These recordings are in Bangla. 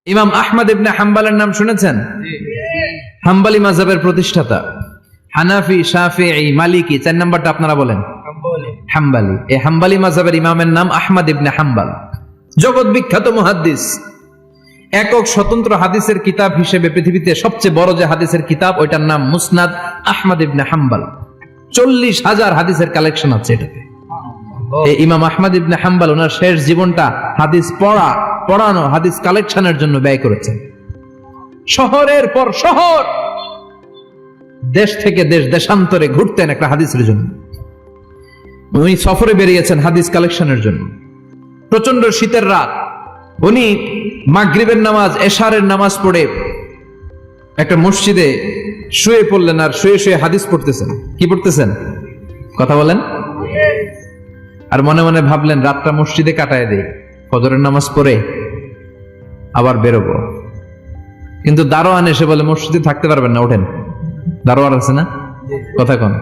ইমাম আহমদ ইবনে হাম্বলের নাম শুনেছেন? হাম্বলি মাযহাবের প্রতিষ্ঠাতা। হানাফি, শাফিঈ, মালিকি, 4 নাম্বারটা আপনারা বলেন। হাম্বলি। এই হাম্বলি মাযহাবের ইমামের নাম আহমদ ইবনে হাম্বল। জগৎ বিখ্যাত মুহাদ্দিস। একক স্বতন্ত্র হাদিসের কিতাব হিসেবে পৃথিবীতে সবচেয়ে বড় যে হাদিসের কিতাব, ওইটার নাম মুসনাদ আহমদ ইবনে হাম্বল। 40,000 হাদিসের কালেকশন আছে এটাতে। এই ইমাম আহমদ ইবনে হাম্বল ওনার শেষ জীবনটা হাদিস পড়ানো, হাদিস কালেকশনের জন্য ব্যয় করেছেন। শহরের পর শহর, দেশ থেকে দেশ, দেশান্তরে ঘুরতেন একটা হাদিসের জন্য। উনি সফরে বেরিয়েছেন হাদিস কালেকশনের জন্য। প্রচন্ড শীতের রাত, উনি মাগরিবের নামাজ, এশারের নামাজ পড়ে একটা মসজিদে শুয়ে পড়লেন, আর শুয়ে শুয়ে হাদিস পড়তেছেন। কি পড়তেছেন? কথা বলেন। আর মনে মনে ভাবলেন রাতটা মসজিদে কাটায় দেই, ফজরের নামাজ পড়ে আবার বেরোবো। কিন্তু দারোয়ান এসে বলে মসজিদে থাকতে পারবেন না, ওঠেন। দারোয়ান আছে না? কথা কন।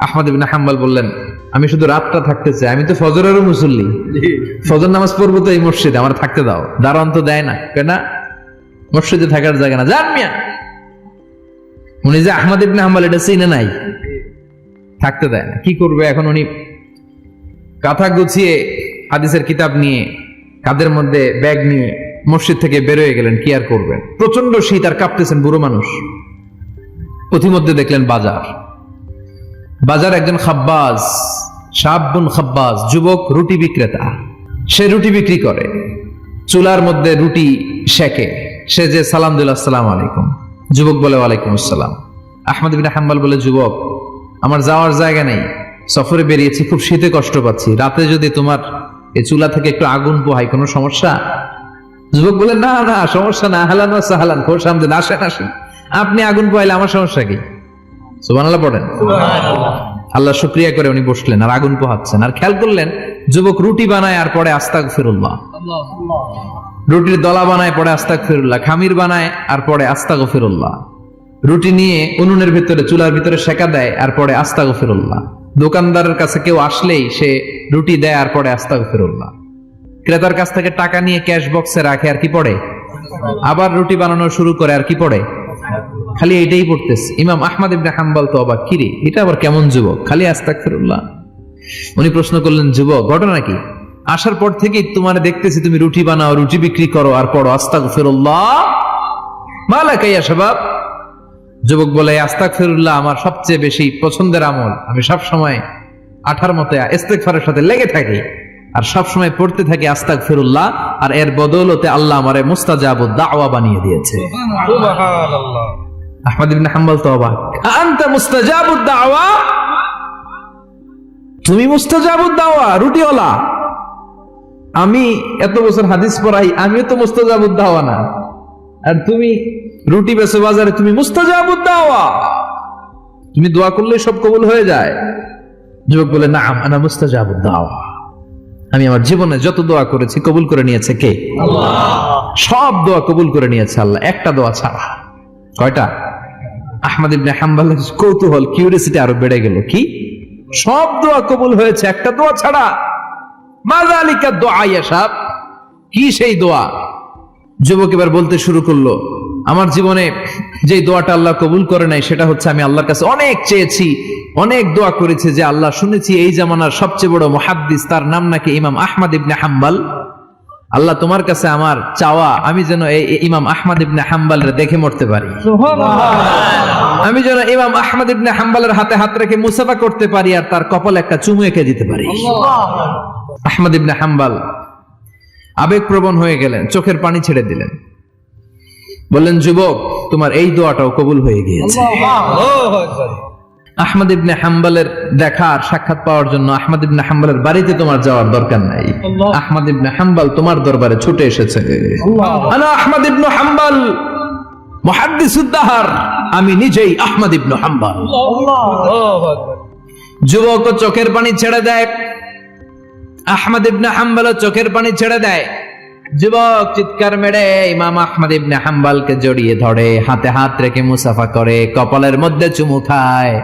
আহমদ ইবনে হাম্বল বললেন, আমি শুধু রাতটা থাকতে চাই, আমি তো ফজরেরও মুসল্লি, ফজর নামাজ পড়বো তো এই মসজিদে, আমার থাকতে দাও। দারোয়ান তো দেয় না, কেন? মসজিদে থাকার জায়গা না, যান মিয়া। উনি যে আহমদ ইবনে হাম্বল এটা চিনে নাই, থাকতে দেয় না। কি করবে এখন? উনি কাঁথা গুছিয়ে হাদিসের কিতাব নিয়ে, কাঁধের মধ্যে ব্যাগ নিয়ে মসজিদ থেকে বেরোয় গেলেন। কি আর করবেন, প্রচন্ড শীত, আর কাঁপতেছেন বুড়ো মানুষ। পথিমধ্যে দেখলেন বাজার একজন খাব্বাজ, শাবুন খাব্বাজ, যুবক রুটি বিক্রেতা। সে রুটি বিক্রি করে, চুলার মধ্যে রুটি সেকে। সে যে সালাম দিল, আসসালামু আলাইকুম। যুবক বলে, ওয়ালাইকুম আসসালাম। আহমদ ইবনে হাম্বল বলে, যুবক, আমার যাওয়ার জায়গা নেই, সফরে বেরিয়েছি, খুব শীতে কষ্ট পাচ্ছি, রাতে যদি তোমার এই চুলা থেকে একটু আগুন পোহাই, কোনো সমস্যা? যুবক বলে, না না, সমস্যা না, আহলান ওয়া সাহলান, খোশ আমদেদ, আসেন আসেন, আপনি আগুন পোহাইলে আমার সমস্যা কি? সুবহানাল্লাহ পড়েন। আল্লাহ শুকরিয়া করে উনি বসলেন আর আগুন পোহাচ্ছেন। আর খেয়াল করলেন যুবক রুটি বানায় আর পরে আস্তাগফিরুল্লাহ, রুটির দলা বানায় পরে আস্তাগফিরুল্লাহ, খামির বানায় আর পরে আস্তাগফিরুল্লাহ, রুটি নিয়ে উনুনের ভিতরে, চুলার ভিতরে সেকা দেয় আর পরে আস্তাগফিরুল্লাহ। দোকানদারের কাছে কেউ আসলেই সে রুটি দেয় আর পরে আস্তাগফিরুল্লাহ। ক্রেতার কাছ থেকে টাকা নিয়ে ক্যাশ বক্সে রাখে আর কি পড়ে? আবার রুটি বানানো শুরু করে আর কি পড়ে? খালি এটাই পড়তেছে। ইমাম আহমদ ইবনে হাম্বল তো অবাক, কিরে এটা আবার কেমন যুবক, খালি আস্তাগফিরুল্লাহ। উনি প্রশ্ন করলেন, যুবক, ঘটনা কি? আসার পর থেকেই তোমার দেখতেছি তুমি রুটি বানাও, রুটি বিক্রি করো আর পড়ো আস্তাগফিরুল্লাহ, মালাকা ইয়া শাবাব। যুবক বলে, আস্তাগফিরুল্লাহ আমার সবচেয়ে বেশি পছন্দের আমল, আমি সব সময় আঠার মতো ইস্তেগফারের সাথে লেগে থাকি আর সব সময় পড়তে থাকি আস্তাগফিরুল্লাহ, আর এর বদৌলতে আল্লাহ আমারে মুস্তাজাবুদ দাওয়া বানিয়ে দিয়েছে। সুবহানাল্লাহ। আহমদ ইবনে হাম্বল তো অবাক, আনতা মুস্তাজাবুদ দাওয়া, তুমি মুস্তাজাবুদ দাওয়া, রুটিওয়ালা। আমি এত বছর হাদিস পড়াই, আমিও তো মুস্তাজাবুদ দাওয়া না, আর তুমি রুটি বেচো বাজারে, তুমি মুস্তাজাবুদ দাওয়া, তুমি দোয়া করলে সব কবুল হয়ে যায়। যুবক বলে, না, আনা মুস্তাজাবুদ দাওয়া, আমি আমার জীবনে যত দোয়া করেছি কবুল করে নিয়েছে কে? আল্লাহ। সব দোয়া কবুল করে নিয়েছে আল্লাহ, একটা দোয়া ছাড়া। কয়টা? আহমদ ইবনে হাম্বলের কৌতূহল, কিউরিওসিটি আরো বেড়ে গেল। কি? সব দোয়া কবুল হয়েছে, একটা দোয়া ছাড়া। মাযালিকা দোয়া ইয়া শাব, কি সেই দোয়া? যুবক এবার বলতে শুরু করলো, আমার জীবনে যে দোয়াটা আল্লাহ কবুল করে নাই সেটা হচ্ছে, আমি আল্লাহর কাছে অনেক চেয়েছি, অনেক দোয়া করেছি যে আল্লাহ, শুনেছি এই জামানার সবচেয়ে বড় মুহাদ্দিস, তার নাম নাকি ইমাম আহমদ ইবনে হাম্বল। আল্লাহ, তোমার কাছে আমার চাওয়া, আমি যেন এই ইমাম আহমদ ইবনে হাম্বলরে দেখে মরতে পারি, আমি যেন ইমাম আহমদ ইবনে হাম্বলের হাতে হাত রেখে মুসাফা করতে পারি আর তার কপালে একটা চুমু এঁকে দিতে পারি। আহমদ ইবনে হাম্বল আবেগপ্রবণ হয়ে গেলেন, চোখের পানি ছেড়ে দিলেন, বললেন, যুবক, তোমার এই দোয়াটাও কবুল হয়ে গিয়েছে। আহমদ ইবনে হাম্বলের দেখা আর সাক্ষাৎ পাওয়ার জন্য আহমদ ইবনে হাম্বলের বাড়িতে তোমার যাওয়ার দরকার নাই, আহমদ ইবনে হাম্বল তোমার দরবারে ছুটে এসেছে। আনা আহমদ ইবনে হাম্বল মুহাদ্দিসুদ দাহর, আমি নিজেই আহমদ ইবনে হাম্বল। যুবক চোখের পানি ছেড়ে দেয়, আহমদ ইবনে হাম্বল চোখের পানি ছেড়ে দেয়। যুবক চিৎকার মেরে ইমাম আহমদ ইবনে হাম্বলকে জড়িয়ে ধরে, হাতে হাত রেখে মুসাফা করে, কপালের মধ্যে চুমু খায়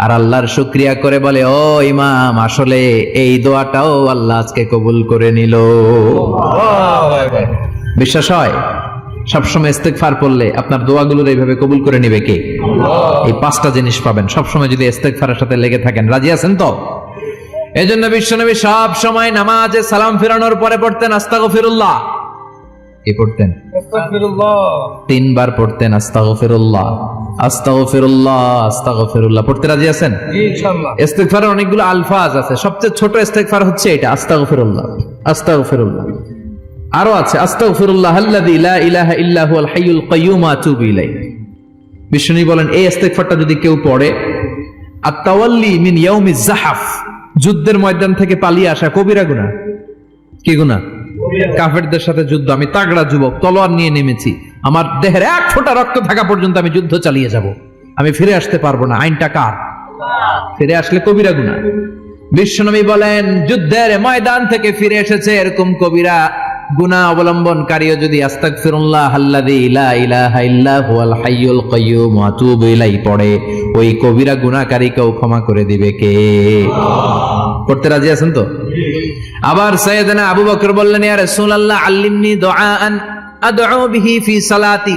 আর আল্লাহর শুকরিয়া করে বলে, ও ইমাম, আসলে এই দোয়াটাও আল্লাহ আজকে কবুল করে নিল। বিশ্বাস হয়? সবসময় ইস্তেগফার পড়লে আপনার দোয়াগুলোর এইভাবে কবুল করে নেবে কে? এই 5টা জিনিস পাবেন সবসময় যদি ইস্তেগফারের সাথে লেগে থাকেন। রাজি আছেন তো? এজন্য বিশ্বনবী সব সময় নামাজে সালাম ফেরানোর পরে পড়তেন আস্তাগফিরুল্লাহ। কি পড়তেন? আস্তাগফিরুল্লাহ। 3 বার পড়তেন আস্তাগফিরুল্লাহ, আস্তাগফিরুল্লাহ, আস্তাগফিরুল্লাহ। পড়তে রাজি আছেন? জি ইনশাআল্লাহ। ইস্তেগফারের অনেকগুলো আলফাজ আছে, সবচেয়ে ছোট ইস্তেগফার হচ্ছে এটা, আস্তাগফিরুল্লাহ, আস্তাগফিরুল্লাহ। আরো আছে আস্তাগফিরুল্লাহ আল্লাযী লা ইলাহা ইল্লা হুয়াল হাইয়ুল কাইয়্যুম ওয়া আতুবু ইলাইহি। বিষ্ণু বলেন এই ইস্তেগফারটা যদি কেউ পড়ে, আত-তাওয়াল্লি মিন ইয়াউমিজ জাহাফ, যুদ্ধের ময়দান থেকে পালিয়ে আসা কবিরা গুনাহ। কি গুনাহ? কাফেরদের সাথে যুদ্ধ। আমি তাগড়া যুবক, তলোয়ার নিয়ে নেমেছি, আমার দেহের 1 ফোঁটা রক্ত থাকা পর্যন্ত আমি যুদ্ধ চালিয়ে যাব, আমি ফিরে আসতে পারবো না। আইনটা কার? ফিরে আসলে কবিরা গুনাহ। বিশ্বনবী বলেন যুদ্ধের ময়দান থেকে ফিরে এসেছে এরকম কবিরা গুনাহ অবলম্বনকারীও যদি আস্তাগফিরুল্লাহ আল্লাযী লা ইলাহা ইল্লা হুয়াল হাইয়ুল কাইয়্যুম ওয়া আতুবু ইলাইহি পড়ে, ওই কবিরা গুনাহকারীকেও ক্ষমা করে দিবে কে? করতে রাজি আছেন তো? আবার সাইয়েদনা আবু বকর বললেন ইয়া রাসূলুল্লাহ আল্লিমনি দুআআন আদউ বিহি ফি সালাতি,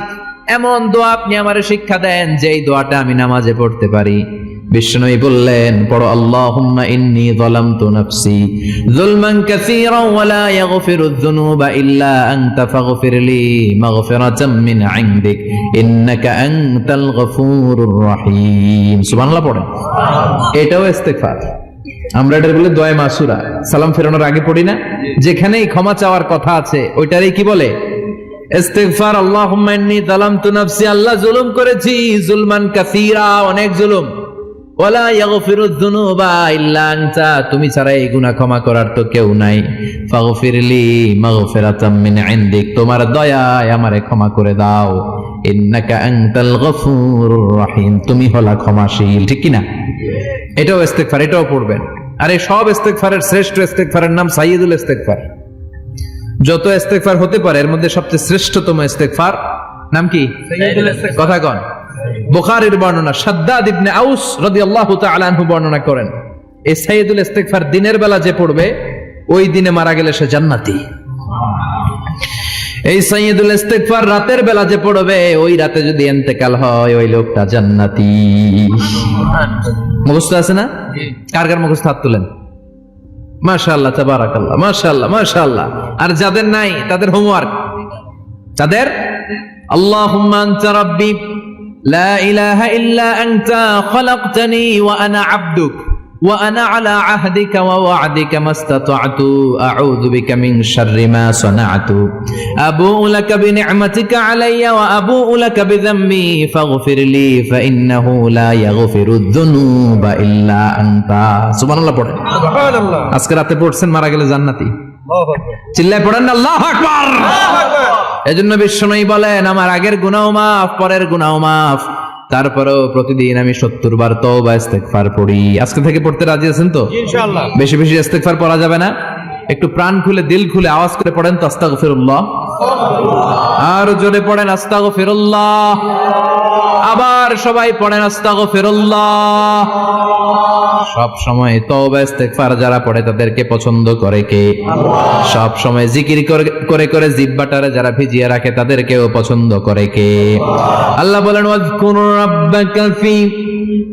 এমন দোয়া আপনি আমারে শিক্ষা দেন যেই দোয়াটা আমি নামাজে পড়তে পারি। বিশ্বনবী বললেন পড়ো আল্লাহুম্মা ইন্নী যালামতু নাফসি যুলমান কাসীরান ওয়া লা ইয়াগফিরুয যুনুবা ইল্লা আনতা ফাগফিরলি মাগফিরাতাম মিন ইনদিক ইন্নাকা আনতাল গফুরুর রহিম। সুবহানাল্লাহ পড়েন। এটাও ইস্তেগফার। আমরা এটার বলে দোয়া মাসুরা, সালাম ফেরানোর আগে পড়ি না? যেখানেই ক্ষমা চাওয়ার কথা আছে ওইটারই কি বলে? ইস্তেগফার। আল্লাহুম্মা ইন্নী যালামতু নাফসি, আল্লাহ জুলুম করেছি, যুলমান কাসীরা, অনেক জুলুম। ওয়ালা ইয়াগফিরুয যুনুবা ইল্লা আনতা, তুমি ছাড়া এই গুনাহ ক্ষমা করার তো কেউ নাই। ফাগফিরলি মাগফিরাতাম মিন ইনদিক, তোমার দয়ায় আমারে ক্ষমা করে দাও। ইন্নাকা আনতাল গফুরুর রহিম, তুমি হলা ক্ষমাশীল। ঠিক কি না? এটাও ইস্তেগফার, এটাও পড়বেন। আর এই সব ইস্তেগফারের শ্রেষ্ঠ ইস্তেগফারের নাম সাইয়্যিদুল ইস্তেগফার। যত ইস্তেগফার হতে পারে এর মধ্যে সবচেয়ে শ্রেষ্ঠতম ইস্তেগফার নাম কি? সাইয়্যিদুল ইস্তেগফার। কথা কন। বুখারীর বর্ণনা, শাদ্দাদ ইবনে আউস রাদিয়াল্লাহু তাআলা আনহু বর্ণনা করেন, এই সাইয়্যিদুল ইস্তেগফার দিনের বেলা যে পড়বে ওই দিনে মারা গেলে সে জান্নাতি। এই সাইয়্যিদুল ইস্তেগফার রাতের বেলা যে পড়বে ওই রাতে যদি ইন্তেকাল হয় ওই লোকটা জান্নাতি। মুখস্থ আছে না? কার কার মুখস্থ? হাত তুলেন। মাশাআল্লাহ, তাবারাকাল্লাহ, মাশাআল্লাহ, মাশাআল্লাহ। আর যাদের নাই তাদের হোমওয়ার্ক। যাদের আল্লাহুম্মা আনতা রাব্বি লা ইলাহা ইল্লা আনতা খালাকতানি ওয়া আনা আবদুক ওয়া আনা আলা আহদিকা ওয়া ওয়া'দিকা মাস্তাতা'তু আউযু বিকা মিন শাররি মা সানা'তু আবু'ু লাকা বিনি'মাতিকা আলাইয়া ওয়া আবু'ু লাকা বিযামবি ফাগফিরলি ফাইন্নাহু লা ইয়াগফিরুয যুনুবা ইল্লা আনতা। সুবহানাল্লাহ পড়েন। সুবহানাল্লাহ। আজকে রাতে পড়ছেন, মারা গেলে জান্নাতি। আল্লাহু আকবার। চিল্লায় পড়েন না আল্লাহু আকবার। আল্লাহু আকবার। এজন্য বিশ্বনবী বলেন আমার আগের গুনাহ মাফ, পরের গুনাহ মাফ, তারপরেও প্রতিদিন আমি 70 বার তওবা ইস্তেগফার পড়ি। আজকে থেকে পড়তে রাজি আছেন তো? ইনশাআল্লাহ। বেশি বেশি ইস্তেগফার পড়া যাবে না? একটু প্রাণ খুলে দিল খুলে আওয়াজ করে পড়েন তো আস্তাগফিরুল্লাহ। আর জোরে পড়েন আস্তাগফিরুল্লাহ। আবার সবাই পড়েন আস্তাগফিরুল্লাহ। সব সময় তওবা ইস্তেগফার যারা পড়ে তাদেরকে পছন্দ করে কে? সব সময় জিকির করে করে জিহ্বাটারে যারা ভিজিয়ে রাখে তাদেরকেও পছন্দ করে কে? আল্লাহ বলেন ওয়াজকুর রাব্বাকা ফি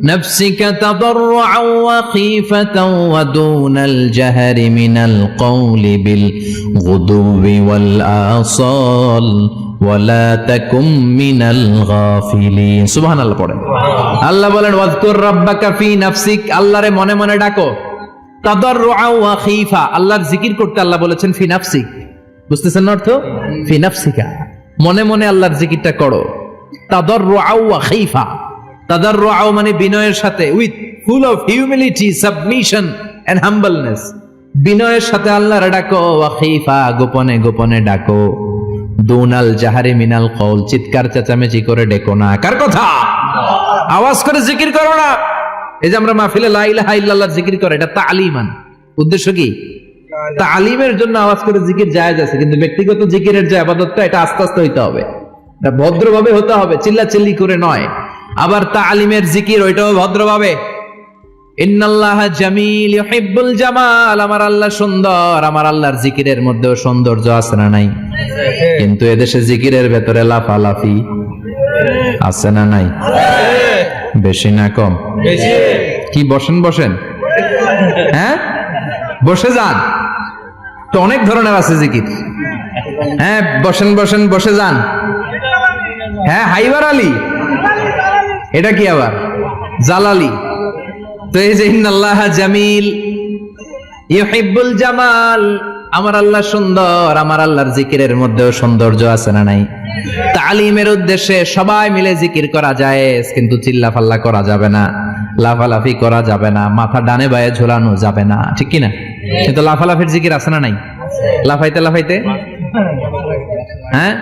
নাফসিকা তাদাররুআন ওয়া খীফাতান ওয়া দুনাল জাহরি মিনাল কওলি বিল গুদুবি ওয়াল আসাল ওয়ালা তাকুম মিনাল গাফিলিন। সুবহানাল্লাহ পড়েন। আল্লাহ বলেন ওয়াজকুর রাব্বাকা ফি নাফসিক, আল্লাহরে মনে মনে ডাকো। তাদাররুআন ওয়া খীফা, আল্লাহর জিকির করতে আল্লাহ বলেছেন ফি নাফসিক। বুঝতেছেন না অর্থ? ফি নাফসিকা, মনে মনে আল্লাহর জিকিরটা করো। তাদাররুআন ওয়া খীফা, তাদাররুআন মানে বিনয়ের সাথে, with full of humility, submission and humbleness. বিনয়ের সাথে আল্লাহরে ডাকো। ওয়া খীফা, গোপনে গোপনে ডাকো। দুনাল জাহারি মিনাল কওল, চিৎকার চেঁচামেচি করে ডেকো না। কার কথা? আওয়াজ করে জিকির করো না। এই যে আমরা মাহফিলে লা ইলাহা ইল্লাল্লাহ জিকির করে, এটা তালিমান। উদ্দেশ্য কি? তালিমের জন্য আওয়াজ করে জিকির জায়েজ আছে, কিন্তু ব্যক্তিগত জিকিরের যে ইবাদতটা এটা আস্তে আস্তে হইতে হবে, এটা ভদ্রভাবে হতে হবে, চিল্লাচিল্লি করে নয়। আবার তালিমের জিকির ওইটাও ভদ্রভাবে। ইন্নাল্লাহা জামিল ইউহিব্বুল জামাল, আমার আল্লাহ সুন্দর, আমার আল্লাহর জিকিরের মধ্যেও সৌন্দর্য আছে না নাই? কিন্তু এদেশে জিকিরের ভেতরে লাফালাফি আছে না নাই? বেশি না কম? বেশি। কি বসেন বসেন, হ্যাঁ বসে যান, তো অনেক ধরনের আছে জিকির। হ্যাঁ বসেন বসেন, বসে যান। হ্যাঁ হাইবার আলী, এটা কি আবার জালালি? তো এই যে ইন্নাল্লাহা জামিল ইউহিব্বুল জামাল, আমার আল্লাহ সুন্দর, আমার আল্লাহর জিকিরের মধ্যেও সৌন্দর্য আছে না নাই? তালিমের উদ্দেশ্যে সবাই মিলে জিকির করা যায়, কিন্তু চিল্লাফাল্লা করা যাবে না, লাফালাফি করা যাবে না, মাথা ডানে বায়ে ঝোলানো যাবে না, ঠিক কি না? কিন্তু লাফালাফির জিকির আছে না নাই? লাফাইতে লাফাইতে, হ্যাঁ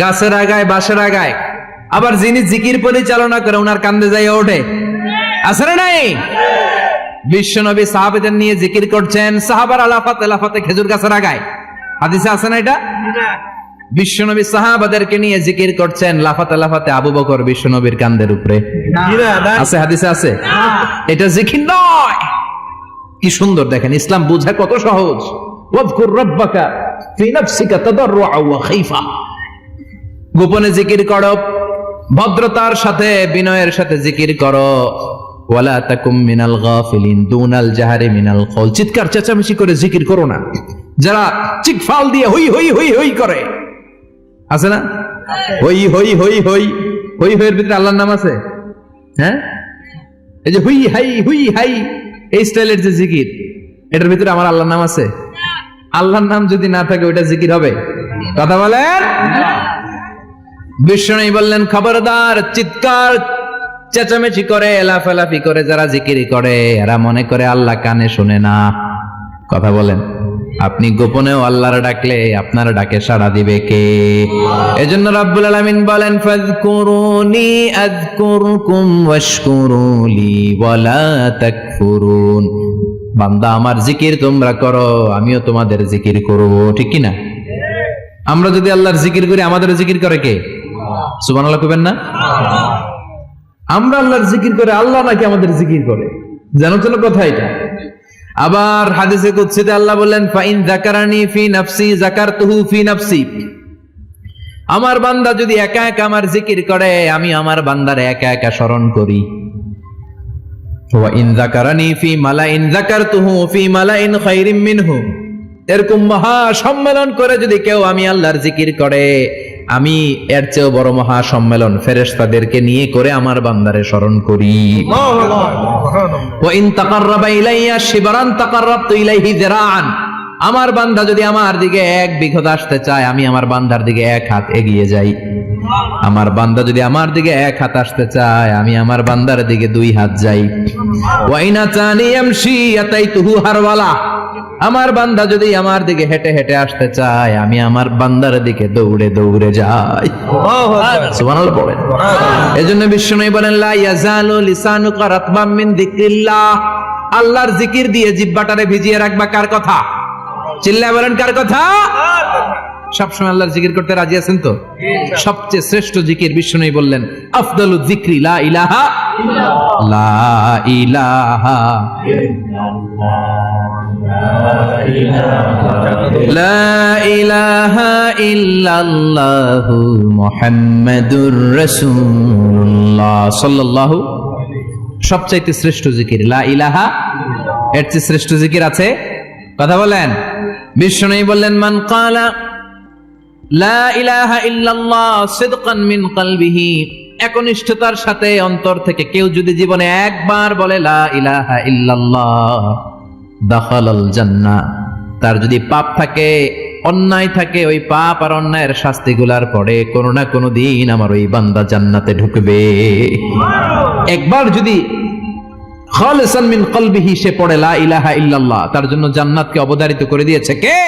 গাছের আগায় বাঁশের আগায়, আবার যিনি জিকির পরিচালনা করে ওনার কান্দে যাই ওঠে, আছে না নাই? বিশ্বনবী সাহাবাদের নিয়ে জিকির করছেন, সাহাবারা লাফাতে লাফাতে খেজুর গাছের আগায়, হাদিসে আছে না এটা? বিশ্বনবী সাহাবাদেরকে নিয়ে জিকির করছেন, লাফাতে লাফাতে আবু বকর বিশ্বনবীর কান্দের উপরে, আছে হাদিসে আছে? এটা জিকির নয়। কি সুন্দর দেখেন, ইসলাম বুঝা কত সহজ। ওয়াযকুর রাব্বাকা ফি নাফসিকা তাদাররুআ ওয়া খাইফা, গোপনে জিকির করো, ভদ্রতার সাথে বিনয়ের সাথে জিকির করো। ওয়ালা তাকুম মিনাল গাফিলিন দুনাল জাহারি মিনাল কওল, চিৎকার চেঁচামেচি করে জিকির করো না। যারা চিকফাল দিয়ে হই হই হই হই করে, আছে না? হই হই হই হই হই হইয়ের ভিতরে আল্লাহর নাম আছে? হ্যাঁ, এই যে হুই হাই হুই হাই, এই স্টাইলের যে জিকির, এটার ভিতরে আমার আল্লাহর নাম আছে? আল্লাহর নাম যদি না থাকে ওইটা জিকির হবে? কথা বলেন। বিষ্ণু বললেন খবরদার, চিৎকার চেঁচামেচি করে লাফালাফি করে যারা জিকিরি করে, এরা মনে করে আল্লাহ কানে শুনে না। কথা বলেন। আপনি গোপনেও আল্লাহর ডাকলে আপনার ডাকে সাড়া দিবে কে? এজন্য রাব্বুল আলামিন বলেন ফাযকুরুনি আযকুরকুম ওয়াশকুরুলি ওয়ালা তাকফুরুন, বান্দা আমার জিকির তোমরা করো, আমিও তোমাদের জিকির করব, ঠিক কি না? আমরা যদি আল্লাহর জিকির করি, আমাদের জিকির করে কে? সুবহানাল্লাহ কইবেন না? আমরা আল্লাহর জিকির করে, আল্লাহ নাকি আমাদের জিকির করে, জানো তো কথা এটা? আবার হাদিসে কুদসিতে আল্লাহ বললেন ফাইন যাকারানি ফি নাফসি যাকারতুহু ফি নাফসি, আমার বান্দা যদি একা একা আমার জিকির করে, আমি আমার বান্দারে একা একা স্মরণ করি। ওয়া ইন যাকারানি ফি মালাইন যাকারতুহু ফি মালাইন খায়রিম মিনহু, এরকম মহা সম্মেলন করে যদি কেউ আমি আল্লাহর জিকির করে, আমি এর চেয়েও বড় মহা সম্মেলন ফেরেশতাদেরকে নিয়ে করে আমার বান্দারে স্মরণ করি। ওয়া ইন তাকাররাবা ইলাইয়া শিবরান তাকাররাবতু ইলাইহি যিরাআন, আমার বান্দা যদি আমার দিকে এক বিঘত আসতে চায়, আমি আমার বান্দার দিকে এক হাত এগিয়ে যাই। আমার বান্দা যদি আমার দিকে এক হাত আসতে চায়, আমি আমার বান্দার দিকে দুই হাত যাই। ওয়া ইন আতানি ইয়ামশি আতাইতুহু হারওয়ালা, আমার বান্দা যদি আমার দিকে হেঁটে হেঁটে আসতে চায়, আমি আমার বান্দার দিকে দৌড়ে দৌড়ে যাই। সুবহানাল্লাহ বলেন। এজন্য বিশ্বনবী বলেন লা ইয়াজালু লিসানুকা রাতবাম মিন যিকরিল্লাহ, আল্লাহর জিকির দিয়ে জিহ্বাটারে ভিজিয়ে রাখবা। কার কথা? চিল্লায় বলেন কার কথা? সবসময় আল্লাহর জিকির করতে রাজি আছেন তো? সবচেয়ে শ্রেষ্ঠ জিকির বিশ্বনবী বললেন আফদালু যিকরি লা ইলাহা ইল্লাল্লাহ, লা ইলাহা লা ইলাহা ইল্লাল্লাহু মুহাম্মাদুর রাসূলুল্লাহ সাল্লাল্লাহু, সবচাইতে শ্রেষ্ঠ জিকির লা ইলাহা, এর চেয়ে শ্রেষ্ঠ জিকির আছে? কথা বলেন। বিশ্বনবী বললেন মান ক্বালা লা ইলাহা ইল্লাল্লাহ সিদকান মিন কলবিহি, একনিষ্ঠতার সাথে অন্তর থেকে কেউ যদি জীবনে একবার বলে লা ইলাহা ইল্লাল্লাহ দাখালাল জান্নাহ, তার যদি পাপ থাকে, অন্যায় থাকে, ওই পাপ আর অন্যায়ের শাস্তিগুলার পরে কোনো না কোনো দিন আমার ওই বান্দা জান্নাতে ঢুকবে। একবার যদি খালিসান মিন কলবিহি সে পড়ে লা ইলাহা ইল্লাল্লাহ, তার জন্য জান্নাতকে অবধারিত করে দিয়েছে কে?